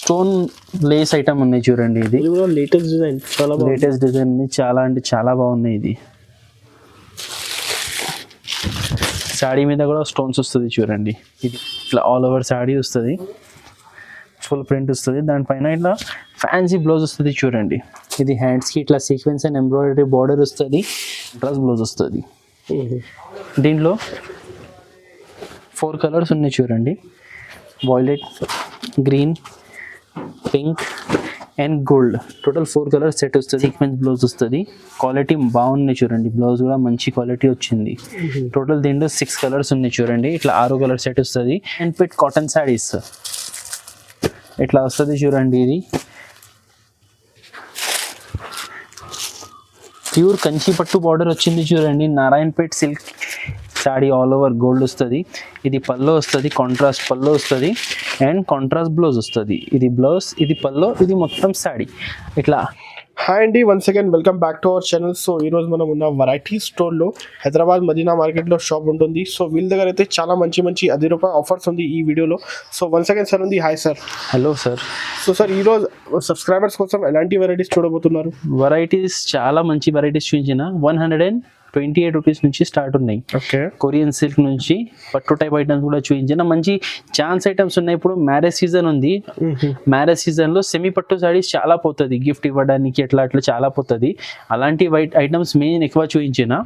Stone Lay's item ఉన్నాయి చూడండి. ఇది లేటెస్ట్ డిజైన్, చాలా లేటెస్ట్ డిజైన్, చాలా అంటే చాలా బాగున్నాయి. ఇది శాడీ మీద కూడా స్టోన్స్ వస్తుంది చూడండి. ఇది ఇట్లా ఆల్ ఓవర్ శాడీ వస్తుంది, ఫుల్ ప్రింట్ వస్తుంది. దానిపైన ఇట్లా ఫ్యాన్సీ బ్లౌజ్ వస్తుంది చూడండి. ఇది హ్యాండ్స్కి ఇట్లా సీక్వెన్స్ అండ్ ఎంబ్రాయిడరీ బార్డర్ వస్తుంది, డ్రెస్ బ్లౌజ్ వస్తుంది. దీంట్లో 4 కలర్స్ ఉన్నాయి చూడండి. Violet, green, pink and gold. Total 4 colours set వస్తుంది. సీక్వెన్స్ బ్లౌజ్ వస్తుంది. క్వాలిటీ బాగున్నాయి చూడండి. బ్లౌజ్ కూడా మంచి క్వాలిటీ వచ్చింది. టోటల్ దీంట్లో 6 కలర్స్ ఉన్నాయి చూడండి. ఇట్లా 6 కలర్ సెట్ వస్తుంది. అండ్ పిట్ కాటన్ శారీస్ ఇట్లా వస్తుంది చూడండి. ఇది ప్యూర్ కంచి పట్టు బార్డర్ వచ్చింది చూడండి. Narayanpet silk sari all over gold వస్తుంది. ఇది పల్లో వస్తుంది, కాంట్రాస్ట్ పల్లో వస్తుంది అండ్ కాంట్రాస్ట్ బ్లౌజ్ వస్తుంది. ఇది బ్లౌజ్, ఇది పల్లో, ఇది మొత్తం శాడీ ఇట్లా. హాయ్ అండి, once again welcome back to our channel. So ఈరోజు మనం ఉన్న వెరైటీ స్టోర్లో హైదరాబాద్ మదీనా మార్కెట్లో షాప్ ఉంటుంది. సో వీళ్ళ దగ్గర అయితే చాలా మంచి మంచి 10 రూపాయల ఆఫర్స్ ఉంది ఈ వీడియోలో. సో వన్స్ అగైన్ సార్ ఉంది. Hi sir. Hello sir. So sir, ఈరోజు సబ్స్క్రైబర్స్ కోసం ఎలాంటి వెరైటీస్ చూడబోతున్నారు? వెరైటీస్ చాలా మంచి వెరైటీస్ చూపించిన 128 రూపీస్ నుంచి స్టార్ట్ ఉన్నాయి. ఓకే. కొరియన్ సిల్క్ నుంచి పట్టు టైప్ ఐటమ్స్ కూడా చూపించిన మంచి ఛాన్స్ ఐటమ్స్ ఉన్నాయి. ఇప్పుడు మ్యారేజ్ సీజన్ ఉంది. మ్యారేజ్ సీజన్ లో సెమీ పట్టు సారీస్ చాలా పోతుంది, గిఫ్ట్ ఇవ్వడానికి అట్లా చాలా పోతుంది. అలాంటి ఐటమ్స్ మెయిన్ ఎక్కువ చూపించిన.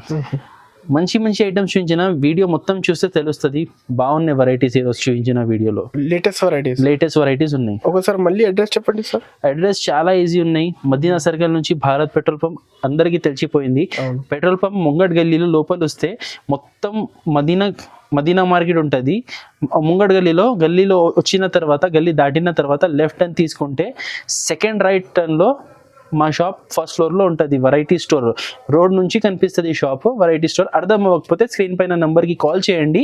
మంచి మంచి ఐటమ్స్ చూపించిన. వీడియో మొత్తం చూస్తే తెలుస్తుంది. బాగున్నాయి వెరైటీస్ ఈరోజు చూపించిన వీడియోలో. లేటెస్ట్ వెరైటీస్ ఉన్నాయి. ఒకసారి మళ్ళీ అడ్రస్ చెప్పండి సార్. అడ్రస్ చాలా ఈజీ ఉన్నాయి. మదీనా సర్కిల్ నుంచి భారత్ పెట్రోల్ పంప్ అందరికీ తెలిసిపోయింది. పెట్రోల్ పంప్ ముంగట్ గల్లీలో లోపల వస్తే మొత్తం మదీనా మార్కెట్ ఉంటుంది. ముంగట్ గల్లీలో వచ్చిన తర్వాత, గల్లీ దాటిన తర్వాత లెఫ్ట్ టర్న్ తీసుకుంటే సెకండ్ రైట్ టర్న్లో మా షాప్ ఫస్ట్ ఫ్లోర్లో ఉంటుంది. వెరైటీ స్టోర్ రోడ్ నుంచి కనిపిస్తుంది షాప్, వెరైటీ స్టోర్. అర్థం అవ్వకపోతే స్క్రీన్ పైన నెంబర్కి కాల్ చేయండి,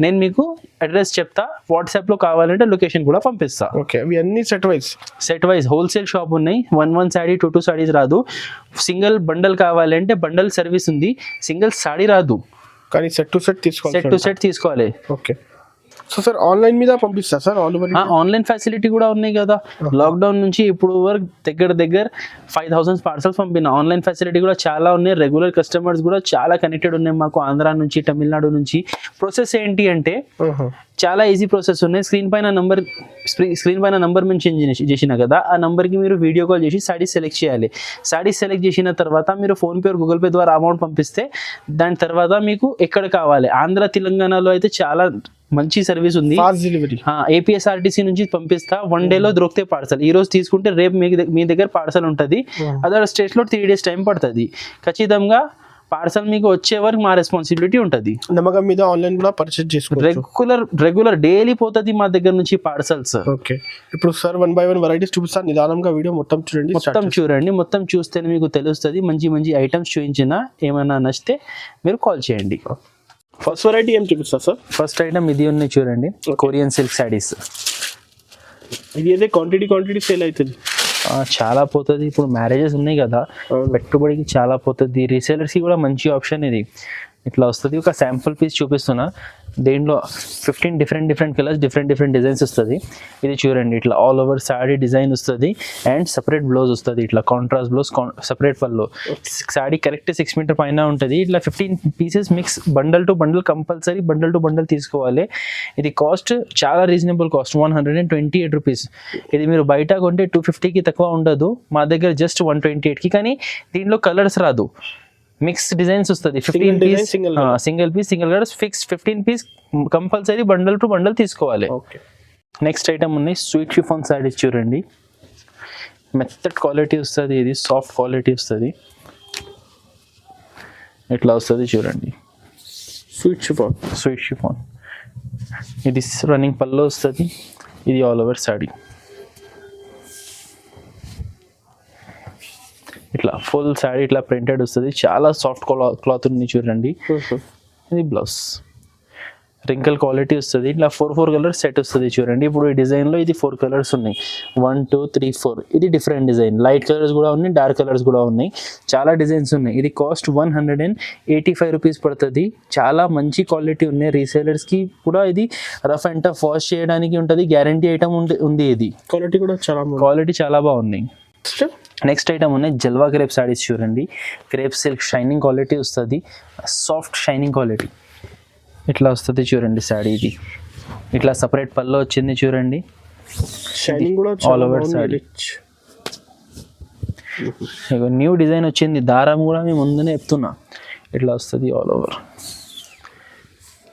నేను మీకు అడ్రస్ చెప్తా. వాట్సాప్లో కావాలంటే లొకేషన్ కూడా పంపిస్తా. ఓకే. అవి అన్ని సెట్ వైజ్ హోల్సేల్ షాప్ ఉన్నాయి. 1 శాడీ 2 శాడీస్ రాదు. సింగిల్ బండల్ కావాలంటే బండల్ సర్వీస్ ఉంది. సింగిల్ శాడీ రాదు, కానీ సెట్ టు సెట్ తీసుకోవాలి. ఓకే. సో సార్, ఆన్లైన్ మీద పంపిస్తా సార్? ఆన్లైన్ ఫెసిలిటీ కూడా ఉన్నాయి కదా. లాక్డౌన్ నుంచి ఇప్పుడు వరకు దగ్గర 5000 పార్సల్స్ పంపిన. ఆన్లైన్ ఫెసిలిటీ కూడా చాలా ఉన్నాయి. రెగ్యులర్ కస్టమర్స్ కూడా చాలా కనెక్టెడ్ ఉన్నాయి మాకు, ఆంధ్ర నుంచి, తమిళనాడు నుంచి. ప్రాసెస్ ఏంటి అంటే చాలా ఈజీ ప్రాసెస్ ఉన్నాయి. స్క్రీన్ పైన నంబర్ మెన్షన్ చేసిన కదా, ఆ నంబర్కి మీరు వీడియో కాల్ చేసి సాడీ సెలెక్ట్ చేయాలి. సాడీ సెలెక్ట్ చేసిన తర్వాత మీరు ఫోన్పే గూగుల్ పే ద్వారా అమౌంట్ పంపిస్తే దాని తర్వాత మీకు ఎక్కడ కావాలి. ఆంధ్ర తెలంగాణలో అయితే చాలా మంచి సర్వీస్ ఉంది. ఏపీఎస్ఆర్టీసీ నుంచి పంపిస్తా. 1 డేలో దొరికితే పార్సల్. ఈ రోజు తీసుకుంటే రేపు మీ దగ్గర పార్సల్ ఉంటుంది. అదర్ స్టేట్స్ లో 3 డేస్ టైం పడుతుంది. ఖచ్చితంగా పార్సల్ మీకు వచ్చే వరకు మా రెస్పాన్సిబిలిటీ ఉంటుంది. నమ్మకం మీద ఆన్లైన్ కూడా పర్చేస్ చేసుకోవచ్చు. రెగ్యులర్ డైలీ పోతుంది మా దగ్గర నుంచి పార్సల్స్. ఓకే. ఇప్పుడు సార్ 1 by 1 వెరైటీస్ చూపిస్తాను. నిదానంగా వీడియో మొత్తం చూడండి. మొత్తం చూస్తేనే మీకు తెలుస్తుంది. మంచి ఐటమ్స్ చూపించిన, ఏమైనా నచ్చితే మీరు కాల్ చేయండి. ఫస్ట్ వెరైటీ ఏం చూపిస్తా సార్? ఫస్ట్ ఐటమ్ ఇది ఉన్నాయి చూడండి, కొరియన్ సిల్క్ శారీస్. ఇది అయితే క్వాంటిటీ సేల్ అవుతుంది, చాలా పోతుంది. ఇప్పుడు మ్యారేజెస్ ఉన్నాయి కదా, పెట్టుబడికి చాలా పోతుంది. రీసేలర్స్కి కూడా మంచి ఆప్షన్ ఇది. ఇట్లా వస్తుంది. ఒక శాంపుల్ పీస్ చూపిస్తున్నా. దీంట్లో 15 డిఫరెంట్ కలర్స్, డిఫరెంట్ డిజైన్స్ వస్తుంది. ఇది చూడండి, ఇట్లా ఆల్ ఓవర్ శాడీ డిజైన్ వస్తుంది అండ్ సపరేట్ బ్లౌజ్ వస్తుంది. ఇట్లా కాంట్రాస్ట్ బ్లౌజ్, సపరేట్ పళ్ళు. శాడీ కరెక్ట్ 6 మీటర్ పైన ఉంటుంది. ఇట్లా 15 pieces mix, bundle to bundle compulsory, bundle to bundle తీసుకోవాలి. ఇది కాస్ట్ చాలా రీజనబుల్ కాస్ట్, 128 రూపీస్. ఇది మీరు బయట కొంటే 250కి తక్కువ ఉండదు. మా దగ్గర జస్ట్ 128కి. కానీ దీంట్లో కలర్స్ రాదు, మిక్స్ డిజైన్స్ వస్తుంది. 15 piece single colour fix. 15 piece compulsory bundle to bundle తీసుకోవాలి. నెక్స్ట్ ఐటమ్ ఉన్నాయి స్వీట్ షిఫాన్ శారీస్ చూడండి. మెత్తడ్ క్వాలిటీ వస్తుంది. ఇది సాఫ్ట్ క్వాలిటీ వస్తుంది. ఇట్లా వస్తుంది చూడండి, స్వీట్ షిఫాన్. ఇది రన్నింగ్ పల్లో వస్తుంది. ఇది ఆల్ ఓవర్ శారీ. ఇట్లా ఫుల్ శారీ ఇట్లా ప్రింటెడ్ వస్తుంది. చాలా సాఫ్ట్ క్లాత్ ఉంది చూడండి. ఇది బ్లౌజ్. రింకల్ క్వాలిటీ వస్తుంది. ఇట్లా 4 కలర్స్ సెట్ వస్తుంది చూడండి. ఇప్పుడు ఈ డిజైన్లో ఇది 4 కలర్స్ ఉన్నాయి, 1 2 3 4. ఇది డిఫరెంట్ డిజైన్, లైట్ కలర్స్ కూడా ఉన్నాయి, డార్క్ కలర్స్ కూడా ఉన్నాయి, చాలా డిజైన్స్ ఉన్నాయి. ఇది కాస్ట్ 185 రూపీస్ పడుతుంది. చాలా మంచి క్వాలిటీ ఉన్నాయి. రీసేలర్స్కి కూడా ఇది రఫ్ అండ్ టఫ్ వాష్ చేయడానికి ఉంటుంది, గ్యారంటీ ఐటమ్ ఉంది. ఇది క్వాలిటీ కూడా క్వాలిటీ చాలా బాగుంది. నెక్స్ట్ ఐటమ్ ఉన్నాయి జల్వా క్రేప్ సారీస్ చూడండి. క్రేప్ సిల్క్ షైనింగ్ క్వాలిటీ వస్తుంది, సాఫ్ట్ షైనింగ్ క్వాలిటీ ఇట్లా వస్తుంది చూడండి. సారీ ఇది ఇట్లా సపరేట్ పళ్ళు వచ్చింది చూడండి. షైనింగ్ కూడా all over sorry. New design వచ్చింది, దారం కూడా మేము ముందునే చెప్తున్నా. ఇట్లా వస్తుంది ఆల్ ఓవర్.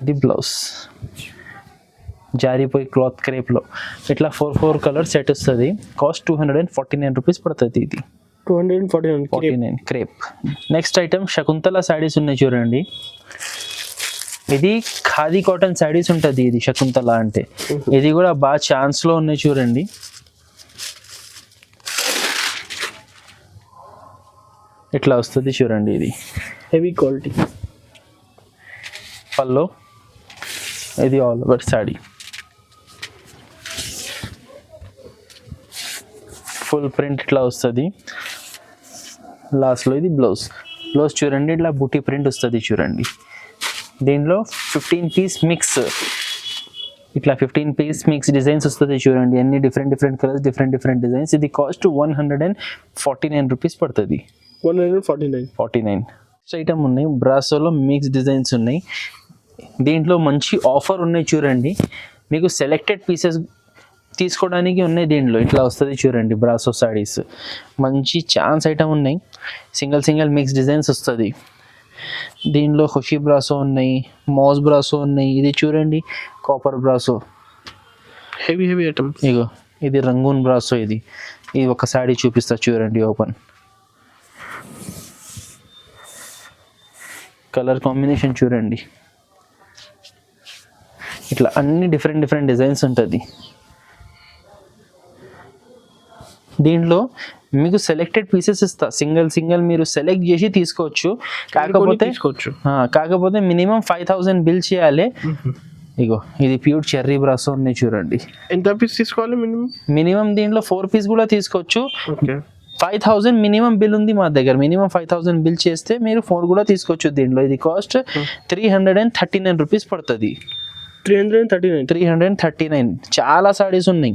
ఇది బ్లౌజ్ జారిపోయి క్లాత్ క్రేప్లో ఇట్లా 4 కలర్ సెట్ వస్తుంది. కాస్ట్ 249 రూపీస్ పడుతుంది. ఇది 249 crepe. Next item Shakuntala saris ఉన్నాయి చూడండి. ఇది ఖాదీ కాటన్ శారీస్ ఉంటుంది. ఇది శకుంతల అంటే ఇది కూడా బాగా ఛాన్స్లో ఉన్నాయి చూడండి. ఇట్లా వస్తుంది చూడండి. ఇది హెవీ క్వాలిటీ పల్లో. ఇది all over sari full print ఇట్లా వస్తుంది. లాస్ట్లో ఇది బ్లౌజ్ చూడండి. ఇట్లా బుట్టి ప్రింట్ వస్తుంది చూడండి. దీనిలో 15 పీస్ మిక్స్, ఇట్లా 15 పీస్ మిక్స్ డిజైన్స్ వస్తుంది చూడండి. అన్ని డిఫరెంట్ కలర్స్, డిఫరెంట్ డిజైన్స్. ఇది కాస్ట్ 149 రూపీస్ పడుతుంది. 149. ఐటమ్ ఉన్నాయి బ్రాసోలో మిక్స్ డిజైన్స్ ఉన్నాయి. దీంట్లో మంచి ఆఫర్ ఉన్నాయి చూడండి. మీకు సెలెక్టెడ్ పీసెస్ తీసుకోవడానికి ఉన్నాయి. దీంట్లో ఇట్లా వస్తుంది చూడండి. బ్రాసో సారీస్ మంచి ఛాన్స్ ఐటమ్ ఉన్నాయి. సింగిల్ మిక్స్ డిజైన్స్ వస్తుంది. దీనిలో ఖుషి బ్రాసో ఉన్నాయి, మోస్ బ్రాసో ఉన్నాయి. ఇది చూడండి కాపర్ బ్రాసో, హెవీ ఐటమ్. ఇగో ఇది రంగూన్ బ్రాసో. ఇది ఒక సారీ చూపిస్తా చూడండి. ఓపెన్ కలర్ కాంబినేషన్ చూడండి. ఇట్లా అన్ని డిఫరెంట్ డిజైన్స్ ఉంటుంది. దీంట్లో మీకు సెలెక్టెడ్ పీసెస్ ఇస్తా, సింగిల్ మీరు సెలెక్ట్ చేసి తీసుకోవచ్చు. కాకపోతే మినిమం 5000 బిల్ చేయాలి. ఇగో ఇది ప్యూర్ చెర్రీ బ్రాసో ఉన్నాయి చూడండి. ఎంత పీస్ తీసుకోవాలి మినిమం? దీంట్లో 4 పీస్ కూడా తీసుకోవచ్చు. 5000 మినిమం బిల్ ఉంది మా దగ్గర. మినిమం 5000 బిల్ చేస్తే మీరు 4 కూడా తీసుకోవచ్చు. దీంట్లో ఇది కాస్ట్ 339 రూపీస్ పడుతుంది. 339. చాలా సారీస్ ఉన్నాయి.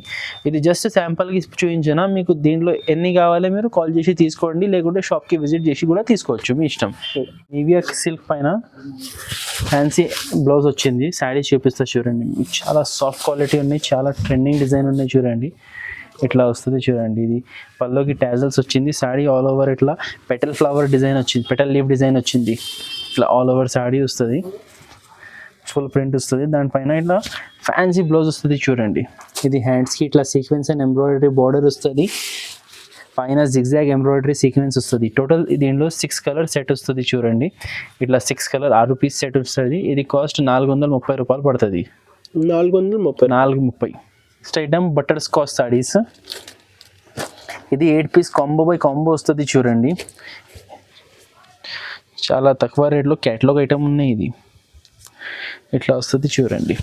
ఇది జస్ట్ శాంపుల్కి చూపించిన. మీకు దీంట్లో ఎన్ని కావాలి మీరు కాల్ చేసి తీసుకోండి, లేకుంటే షాప్కి విజిట్ చేసి కూడా తీసుకోవచ్చు, మీ ఇష్టం. నివియా సిల్క్ పైన ఫ్యాన్సీ బ్లౌజ్ వచ్చింది. శారీ చూపిస్తా చూడండి. చాలా సాఫ్ట్ క్వాలిటీ ఉన్నాయి, చాలా ట్రెండింగ్ డిజైన్ ఉన్నాయి చూడండి. ఇట్లా వస్తుంది చూడండి. ఇది పల్లోకి టాజల్స్ వచ్చింది. శారీ ఆల్ ఓవర్ ఇట్లా పెటల్ ఫ్లవర్ డిజైన్ వచ్చింది, పెటల్ లీఫ్ డిజైన్ వచ్చింది. ఇట్లా ఆల్ ఓవర్ శారీ వస్తుంది, ఫుల్ ప్రింట్ వస్తుంది. దానిపైన ఇట్లా ఫ్యాన్సీ బ్లౌజ్ వస్తుంది చూడండి. ఇది హ్యాండ్స్కి ఇట్లా సీక్వెన్స్ అండ్ ఎంబ్రాయిడరీ బార్డర్ వస్తుంది. పైన జిగ్జాగ్ ఎంబ్రాయిడరీ సీక్వెన్స్ వస్తుంది. టోటల్ దీనిలో 6 కలర్ సెట్ వస్తుంది చూడండి. ఇట్లా 6 కలర్ 6 పీస్ సెట్ వస్తుంది. ఇది కాస్ట్ 430 రూపాయలు పడుతుంది. 430. Next item butter scotch saris. ఇది 8 పీస్ కాంబో బై కాంబో వస్తుంది చూడండి. చాలా తక్కువ రేట్లో క్యాటలాగ్ ఐటమ్ ఉన్నాయి. ఇది ఇట్లా వస్తుంది చూడండి.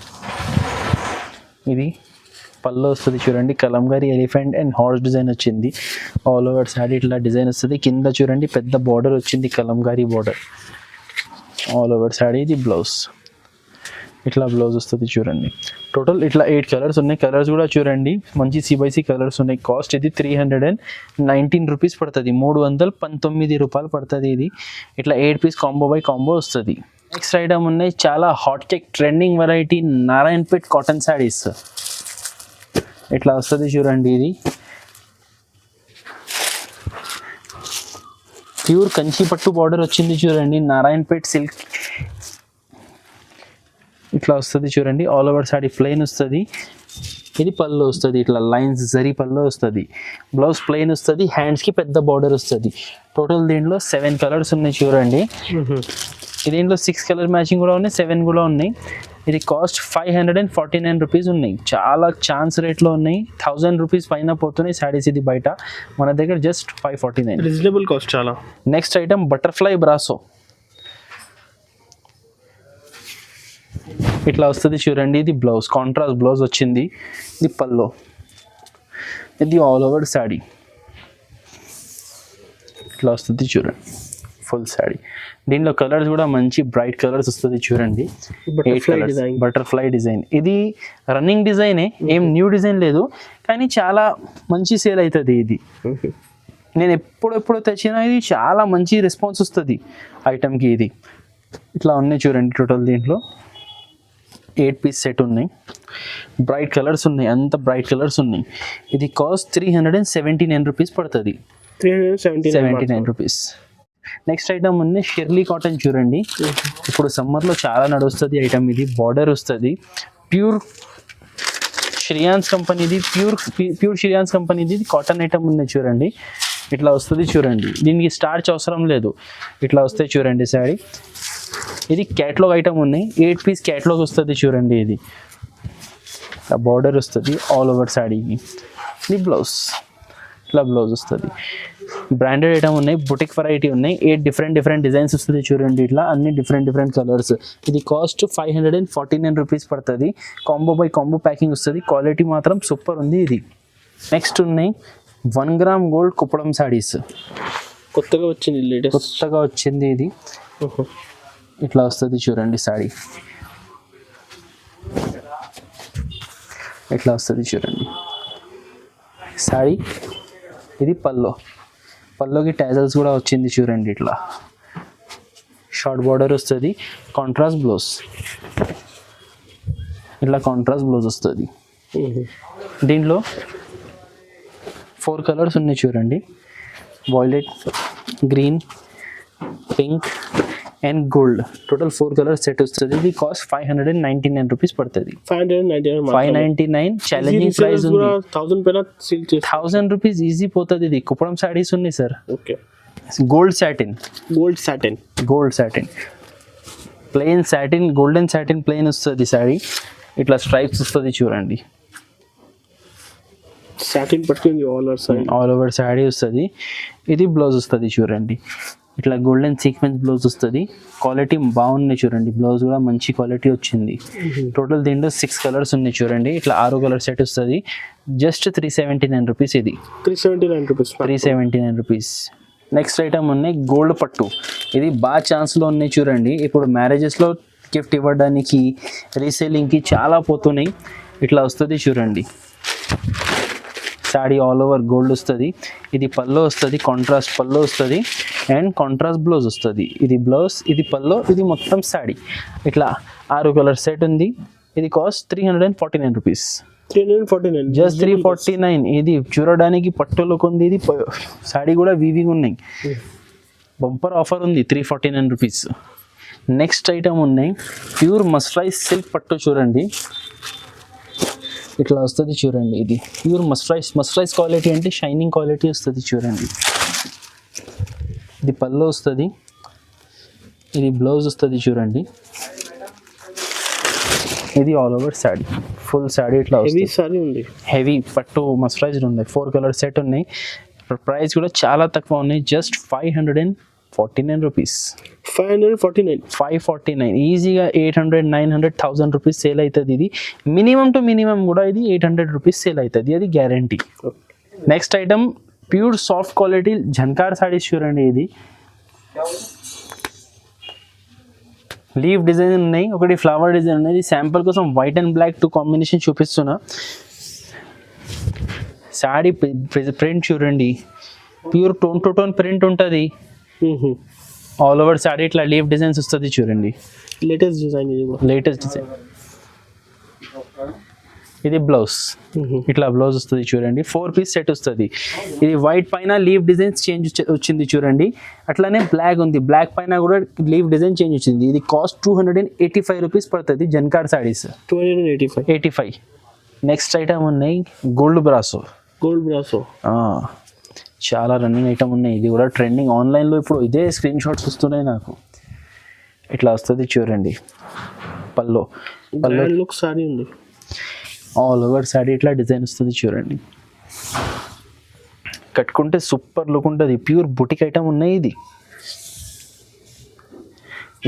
ఇది పళ్ళు వస్తుంది చూడండి. Kalamkari elephant and horse design వచ్చింది. ఆల్ ఓవర్ శారీ ఇట్లా డిజైన్ వస్తుంది. కింద చూడండి పెద్ద బార్డర్ వచ్చింది, Kalamkari border all over sari. ఇది బ్లౌజ్, ఇట్లా బ్లౌజ్ వస్తుంది చూడండి. టోటల్ ఇట్లా 8 కలర్స్ ఉన్నాయి. కలర్స్ కూడా చూడండి మంచి CBC కలర్స్ ఉన్నాయి. కాస్ట్ ఇది 319 రూపీస్ పడుతుంది. 319 రూపాయలు పడుతుంది. ఇది ఇట్లా 8 పీస్ కాంబో బై కాంబో వస్తుంది. నెక్స్ట్ ఐటమ్ ఉన్నాయి చాలా hot tech trending variety Narayanpet cotton saris. ఇట్లా వస్తుంది చూడండి. ఇది ప్యూర్ కంచి పట్టు బార్డర్ వచ్చింది చూడండి. నారాయణపేట్ సిల్క్ ఇట్లా వస్తుంది చూడండి. ఆల్ ఓవర్ శారీ ప్లెయిన్ వస్తుంది. ఇది పళ్ళు వస్తుంది, ఇట్లా లైన్స్ జరీ పళ్ళు వస్తుంది. బ్లౌజ్ ప్లెయిన్ వస్తుంది. హ్యాండ్స్కి పెద్ద బార్డర్ వస్తుంది. టోటల్ దీంట్లో 7 కలర్స్ ఉన్నాయి చూడండి. దీంట్లో 6 కలర్ మ్యాచింగ్ కూడా ఉన్నాయి, 7 కూడా ఉన్నాయి. ఇది కాస్ట్ 549 రూపీస్ ఉన్నాయి. చాలా ఛాన్స్ రేట్లో ఉన్నాయి. 1000 రూపీస్ పైన పోతున్నాయి శారీస్. ఇది బయట, మన దగ్గర జస్ట్ 549. రీజనబుల్ కాస్ట్ చాలా. Next item butterfly brasso. ఇట్లా వస్తుంది చూడండి. ఇది బ్లౌజ్, కాంట్రాస్ట్ బ్లౌజ్ వచ్చింది. ఇది పల్లో, ఇది ఆల్ ఓవర్ శాడీ ఇట్లా వస్తుంది చూడండి, ఫుల్ శాడీ. దీనిలో కలర్స్ కూడా మంచి బ్రైట్ కలర్స్ వస్తుంది చూడండి. బటర్ఫ్లై డిజైన్, ఇది రన్నింగ్ డిజైనే, ఏం న్యూ డిజైన్ లేదు, కానీ చాలా మంచి సేల్ అవుతుంది ఇది. నేను ఎప్పుడెప్పుడు తెచ్చినా ఇది చాలా మంచి రెస్పాన్స్ వస్తుంది ఐటమ్కి. ఇది ఇట్లా ఉన్నాయి చూడండి. టోటల్ దీంట్లో 8 పీస్ సెట్ ఉన్నాయి. బ్రైట్ కలర్స్ ఉన్నాయి, అంత బ్రైట్ కలర్స్ ఉన్నాయి. ఇది కాస్ట్ 379 రూపీస్ పడుతుంది. 379 రూపీస్. నెక్స్ట్ ఐటమ్ ఉంది షెర్లీ కాటన్ చూడండి. ఇప్పుడు సమ్మర్లో చాలా నడుస్తుంది ఐటమ్. ఇది బార్డర్ వస్తుంది, ప్యూర్ శ్రీయాన్స్ కంపెనీది, ప్యూర్ శ్రీయాన్స్ కంపెనీది కాటన్ ఐటమ్ ఉంది చూడండి. ఇట్లా వస్తుంది చూడండి. దీనికి స్టార్చ్ అవసరం లేదు, ఇట్లా వస్తాయి చూడండి శారీ. ఇది క్యాట్లాగ్ ఐటమ్ ఉన్నాయి, 8 పీస్ క్యాట్లాగ్ వస్తుంది చూడండి. ఇది బార్డర్ వస్తుంది ఆల్ ఓవర్ శారీకి. ఇది బ్లౌజ్, ఇట్లా బ్లౌజ్ వస్తుంది. బ్రాండెడ్ ఐటమ్ ఉన్నాయి, బుటిక్ వెరైటీ ఉన్నాయి. 8 డిఫరెంట్ డిజైన్స్ వస్తుంది చూడండి. ఇట్లా అన్ని డిఫరెంట్ కలర్స్. ఇది కాస్ట్ 549 రూపీస్ పడుతుంది. కాంబో బై కాంబో ప్యాకింగ్ వస్తుంది. క్వాలిటీ మాత్రం సూపర్ ఉంది. ఇది నెక్స్ట్ ఉన్నాయి 1 గ్రామ్ గోల్డ్ కుప్పడం శారీస్. కొత్తగా వచ్చింది ఇది. ఇట్లా వస్తుంది చూడండి శారీ, ఇట్లా వస్తుంది చూడండి శారీ. ఇది పల్లోకి టైజల్స్ కూడా వచ్చింది చూడండి. ఇట్లా షార్ట్ బార్డర్ వస్తుంది, కాంట్రాస్ట్ బ్లౌజ్, ఇట్లా కాంట్రాస్ట్ బ్లౌజ్ వస్తుంది. దీంట్లో 4 కలర్స్ ఉన్నాయి చూడండి. Violet, green, pink and gold. Total 4 colours set వస్తుంది. ఇది కాస్ట్ 599 రూపీస్ పడుతుంది. 599 ఛాలెంజింగ్ ప్రైస్ ఉంది. 1000 రూపీస్ ఈజీ పోతుంది. ఇది కుప్పడం శారీస్ ఉన్నాయి sir. Okay, gold satin plain satin, golden satin plain వస్తుంది శారీ. ఇట్లా స్ట్రైప్స్ వస్తుంది చూడండి. సాటిన్ పట్టుకుంది ఆల్ ఓవర్ శారీ వస్తుంది. ఇది బ్లౌజ్ వస్తుంది చూడండి. ఇట్లా గోల్డెన్ సీక్వెన్స్ బ్లౌజ్ వస్తుంది. క్వాలిటీ బాగున్నాయి చూడండి. బ్లౌజ్ కూడా మంచి క్వాలిటీ వచ్చింది. టోటల్ దీంట్లో 6 కలర్స్ ఉన్నాయి చూడండి. ఇట్లా 6 కలర్ సెట్ వస్తుంది. Just 379 rupees. ఇది 379 రూపీస్. నెక్స్ట్ ఐటమ్ ఉన్నాయి గోల్డ్ పట్టు. ఇది బాగా ఛాన్స్లో ఉన్నాయి చూడండి. ఇప్పుడు మ్యారేజెస్లో గిఫ్ట్ ఇవ్వడానికి, రీసేలింగ్కి చాలా పోతున్నాయి. ఇట్లా వస్తుంది చూడండి. శారీ ఆల్ ఓవర్ గోల్డ్ వస్తుంది. ఇది పల్లో వస్తుంది, కాంట్రాస్ట్ పల్లో వస్తుంది అండ్ కాంట్రాస్ట్ బ్లౌజ్ వస్తుంది. ఇది బ్లౌజ్, ఇది పల్లో, ఇది మొత్తం శారీ. ఇట్లా 6 కలర్ సెట్ ఉంది. ఇది కాస్ట్ 349 రూపీస్. జస్ట్ 349. ఇది చూడడానికి పట్టులోకి ఉంది. ఇది శారీ కూడా వీవింగ్ ఉన్నాయి. బంపర్ ఆఫర్ ఉంది 349 రూపీస్. నెక్స్ట్ ఐటమ్ ఉన్నాయి ప్యూర్ మస్టరైజ్ సిల్క్ పట్టు చూడండి. ఇట్లా వస్తుంది చూడండి. ఇది ప్యూర్ మస్టరైజ్ క్వాలిటీ అంటే షైనింగ్ క్వాలిటీ వస్తుంది చూడండి. ఇది పల్లో వస్తుంది, ఇది బ్లౌజ్ వస్తుంది చూడండి. ఇది all over sari, full sari ఇట్లా వస్తుంది. హెవీ పట్టు మస్టరైజ్డ్ ఉన్నాయి. 4 కలర్ సెట్ ఉన్నాయి. ప్రైస్ కూడా చాలా తక్కువ ఉన్నాయి. Just 549 rupees. 549 ఈజీగా 800, 900, 1000 రూపీస్ సేల్ అవుతుంది. ఇది మినిమం టు మినిమం కూడా ఇది 800 రూపీస్ సేల్ అవుతుంది. అది guarantee. Next item pure soft quality జన్కార్ సారీస్ చూడండి. ఇది లీవ్ డిజైన్ ఉన్నాయి, ఒకటి ఫ్లవర్ డిజైన్ ఉన్నాయి. ఇది శాంపుల్ కోసం వైట్ అండ్ బ్లాక్ 2 కాంబినేషన్ చూపిస్తున్నా. శారీ ప్రింట్ చూడండి. Pure tone to tone print ఉంటుంది. ఆల్ ఓవర్ శారీ ఇట్లా లీవ్ డిజైన్స్ వస్తుంది చూడండి. Latest design. ఇది బ్లౌజ్, ఇట్లా బ్లౌజ్ వస్తుంది చూడండి. 4 పీస్ సెట్ వస్తుంది. ఇది వైట్ పైన లీవ్ డిజైన్స్ చేంజ్ వచ్చింది చూడండి. అట్లానే బ్లాక్ ఉంది, బ్లాక్ పైన కూడా లీవ్ డిజైన్ చేంజ్ వచ్చింది. ఇది కాస్ట్ 285 రూపీస్ పడుతుంది. జన్కార్ సారీస్ 285. నెక్స్ట్ ఐటమ్ ఉన్నాయి గోల్డ్ బ్రాసో. చాలా రన్నింగ్ ఐటమ్ ఉన్నాయి. ఇది కూడా ట్రెండింగ్ ఆన్లైన్లో ఇప్పుడు ఇదే స్క్రీన్ షాట్స్ వస్తున్నాయి నాకు. ఇట్లా వస్తుంది చూడండి. పల్లో సారీ ఉంది. ఆల్ ఓవర్ శారీ ఇట్లా డిజైన్ వస్తుంది చూడండి. కట్టుకుంటే సూపర్ లుక్ ఉంటుంది. ప్యూర్ బుటిక్ ఐటమ్ ఉన్నాయి. ఇది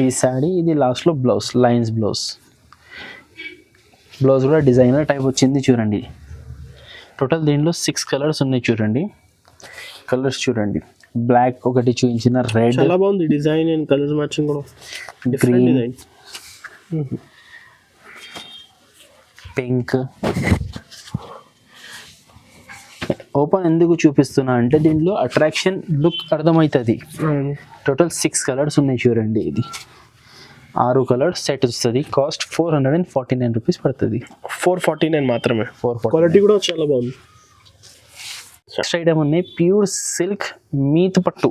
ఈ శారీ, ఇది లాస్ట్లో బ్లౌజ్, లైన్స్ బ్లౌజ్. బ్లౌజ్ కూడా డిజైనర్ టైప్ వచ్చింది చూడండి. టోటల్ దీంట్లో 6 కలర్స్ ఉన్నాయి చూడండి. కలర్స్ చూడండి, బ్లాక్ ఒకటి చూపించిన, రెడ్, చాలా బాగుంది డిజైన్ అండ్ కలర్స్ మ్యాచింగ్ కూడా, గ్రీన్, డిజైన్, పింక్. ఓపెన్ ఎందుకు చూపిస్తున్నా అంటే దీంట్లో అట్రాక్షన్ లుక్ అర్థమవుతుంది. టోటల్ 6 కలర్స్ ఉన్నాయి చూడండి. ఇది 6 కలర్స్ సెట్ వస్తుంది. కాస్ట్ 449 రూపీస్ పడుతుంది. 449 మాత్రమే. 449. క్వాలిటీ కూడా చాలా బాగుంది. నెక్స్ట్ ఐటమ్ ఉన్నాయి ప్యూర్ సిల్క్ మీత్ పట్టు.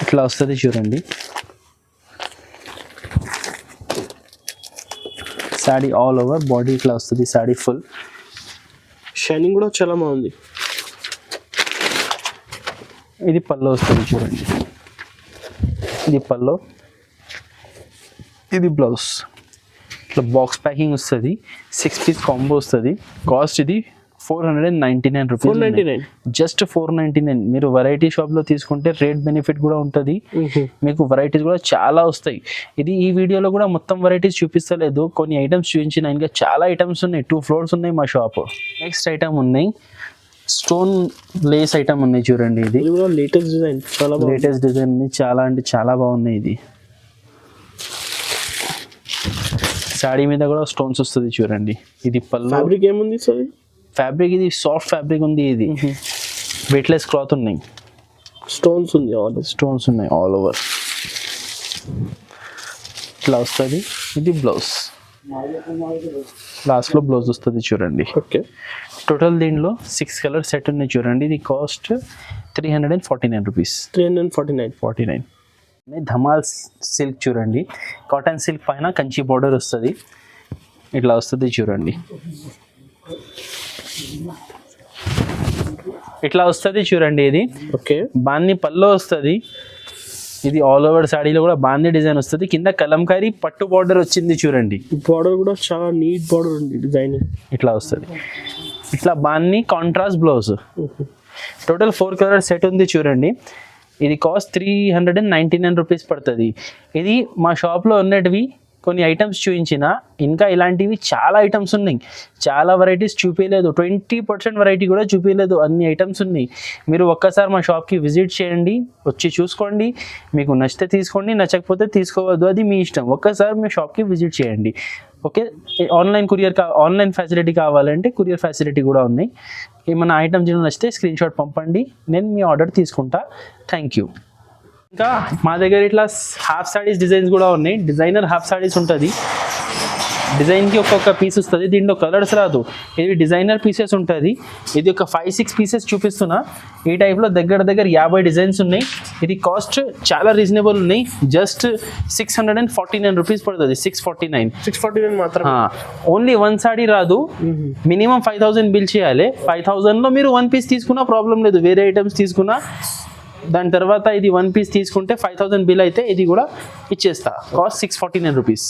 ఇట్లా వస్తుంది చూడండి. శాడీ ఆల్ ఓవర్ బాడీ ఇట్లా వస్తుంది. శాడీ ఫుల్ షైనింగ్ కూడా చాలా బాగుంది. ఇది పల్లో వస్తుంది చూడండి. ఇది పల్లో, ఇది బ్లౌజ్. ఇట్లా బాక్స్ ప్యాకింగ్ వస్తుంది. 6 పీస్ కాంబో వస్తుంది. కాస్ట్ ఇది 499 రూపీస్. 499, జస్ట్ 499. మీరు వెరైటీ షాప్లో తీసుకుంటే రేట్ బెనిఫిట్ కూడా ఉంటుంది. మీకు వెరైటీస్ కూడా చాలా వస్తాయి. ఇది ఈ వీడియోలో కూడా మొత్తం వెరైటీస్ చూపిస్తలేదు, కొన్ని ఐటమ్స్ చూపించిన. ఇంకా చాలా ఐటమ్స్ ఉన్నాయి. 2 ఫ్లోర్స్ ఉన్నాయి మా షాప్. నెక్స్ట్ ఐటమ్ ఉన్నాయి స్టోన్ లేస్ ఐటమ్ ఉన్నాయి చూడండి. ఇది కూడా లేటెస్ట్ డిజైన్, చాలా బాగుంది. లేటెస్ట్ డిజైన్ చాలా అంటే చాలా బాగున్నాయి. ఇది శాడీ మీద కూడా స్టోన్స్ వస్తుంది చూడండి. ఇది పళ్ళు. ఫ్యాబ్రిక్ ఏముంది సార్? ఫ్యాబ్రిక్ ఇది సాఫ్ట్ ఫ్యాబ్రిక్ ఉంది. ఇది వెయిట్లెస్ క్లాత్ ఉన్నాయి. స్టోన్స్ ఉంది, స్టోన్స్ ఉన్నాయి ఆల్ ఓవర్. ఇట్లా వస్తుంది. ఇది బ్లౌజ్. లాస్ట్లో బ్లౌజ్ వస్తుంది చూడండి. ఓకే. టోటల్ దీంట్లో 6 కలర్ సెట్ ఉన్నాయి చూడండి. ఇది కాస్ట్ 349 రూపీస్. 349. ధమాల్ సిల్క్ చూడండి. కాటన్ సిల్క్ పైన కంచి బార్డర్ వస్తుంది. ఇట్లా వస్తుంది చూడండి. ఇట్లా వస్తుంది చూడండి. ఇది ఓకే. బాంది పల్లో వస్తుంది. ఇది ఆల్ ఓవర్ సాడీలో కూడా బాంది డిజైన్ వస్తుంది. కింద కలంకారీ పట్టు బార్డర్ వచ్చింది చూడండి. బార్డర్ కూడా చాలా నీట్ బార్డర్ ఉంది, డిజైన్ ఇట్లా వస్తుంది. ఇట్లా బాంది contrast blouse. Total 4 colour set ఉంది చూడండి. ఇది కాస్ట్ 399 రూపీస్ పడుతుంది. ఇది మా షాప్లో ఉన్నటివి కొన్ని ఐటమ్స్ చూపించిన. ఇంకా ఇలాంటివి చాలా ఐటమ్స్ ఉన్నాయి. చాలా వెరైటీస్ చూపించలేదు. 20% వెరైటీ కూడా చూపించలేదు. అన్ని ఐటమ్స్ ఉన్నాయి. మీరు ఒక్కసారి మా షాప్కి విజిట్ చేయండి, వచ్చి చూసుకోండి. మీకు నచ్చితే తీసుకోండి, నచ్చకపోతే తీసుకోవద్దు, అది మీ ఇష్టం. ఒక్కసారి మీ షాప్కి విజిట్ చేయండి. ఓకే. ఆన్లైన్ ఫెసిలిటీ కావాలంటే కొరియర్ ఫెసిలిటీ కూడా ఉన్నాయి. ఏమైనా ఐటమ్ నచ్చితే స్క్రీన్ షాట్ పంపండి, నేను మీ ఆర్డర్ తీసుకుంటా. Thank you. ఇంకా మా దగ్గర ఇట్లా హాఫ్ సారీస్ డిజైన్స్ కూడా ఉన్నాయి. డిజైనర్ హాఫ్ సారీస్ ఉంటుంది. డిజైన్కి ఒక్కొక్క పీస్ వస్తుంది. దీంట్లో కలర్స్ రాదు. ఇది డిజైనర్ పీసెస్ ఉంటుంది. ఇది ఒక 5-6 పీసెస్ చూపిస్తున్నా. ఈ టైప్లో దగ్గర 50 డిజైన్స్ ఉన్నాయి. ఇది కాస్ట్ చాలా రీజనబుల్ ఉన్నాయి. జస్ట్ 649 రూపీస్ పడుతుంది. 649 మాత్రం. ఓన్లీ 1 సారీ రాదు. మినిమం 5000 బిల్ చేయాలి. 5000లో మీరు 1 పీస్ తీసుకున్నా ప్రాబ్లం లేదు. వేరే ఐటమ్స్ తీసుకున్నా దాని తర్వాత ఇది 1 పీస్ తీసుకుంటే 5000 బిల్ అయితే ఇది కూడా ఇచ్చేస్తా. Cost 649 rupees.